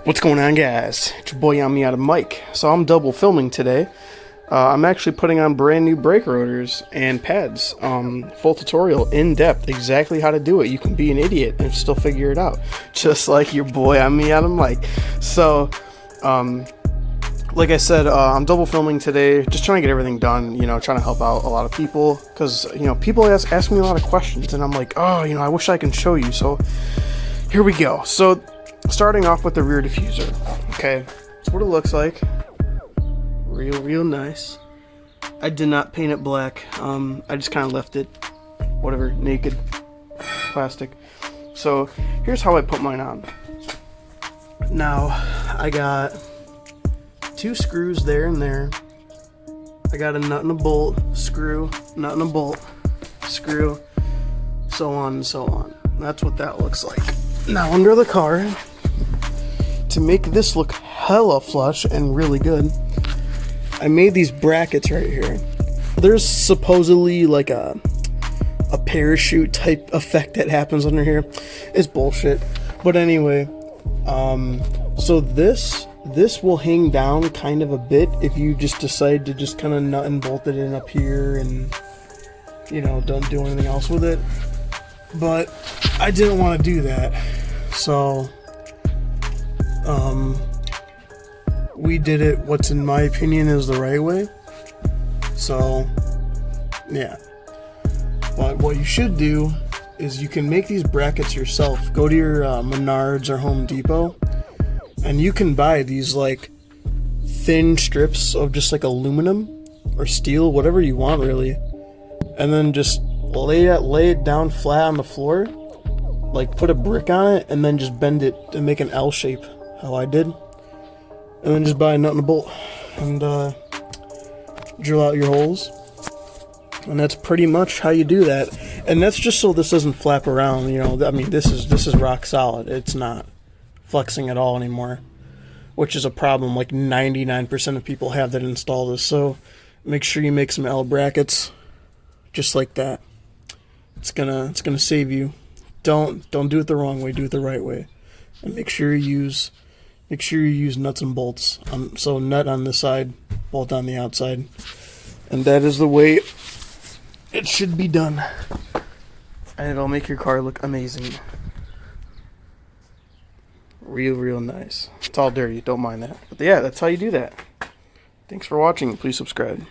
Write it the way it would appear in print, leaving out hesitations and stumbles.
What's going on, guys? It's your boy Miata Mike. So I'm double filming today. I'm actually putting on brand new brake rotors and pads. Full tutorial, in depth, exactly how to do it. You can be an idiot and still figure it out, just like your boy Miata Mike. So, like I said, I'm double filming today, just trying to get everything done. You know, trying to help out a lot of people because people ask me a lot of questions, and I'm like, oh, I wish I can show you. So here we go. So, starting off with the rear diffuser. Okay, that's what it looks like. Real nice. I did not paint it black. I just kind of left it, whatever, naked plastic. So here's how I put mine on. Now I got 2 screws there and there. I got a nut and a bolt, screw, nut and a bolt, screw, so on and so on. That's what that looks like. Now under the car, to make this look hella flush and really good, I made these brackets right here. There's supposedly like a parachute type effect that happens under here. It's bullshit. But anyway, so this will hang down kind of a bit if you just decide to just kind of nut and bolt it in up here and don't do anything else with it. But I didn't want to do that, so we did it what's in my opinion is the right way. So yeah, but what you should do is you can make these brackets yourself. Go to your Menards or Home Depot, and you can buy these like thin strips of just like aluminum or steel, whatever you want really, and then just lay it down flat on the floor, like put a brick on it and then just bend it and make an L shape, how I did, and then just buy a nut and a bolt and drill out your holes, and that's pretty much how you do that. And that's just so this doesn't flap around. I mean, this is rock solid. It's not flexing at all anymore, which is a problem. Like 99% of people have that install this. So make sure you make some L brackets just like that. It's gonna save you. Don't do it the wrong way. Do it the right way, and make sure you use nuts and bolts. So nut on the side, bolt on the outside, and that is the way it should be done. And it'll make your car look amazing. Real nice. It's all dirty. Don't mind that. But yeah, that's how you do that. Thanks for watching. Please subscribe.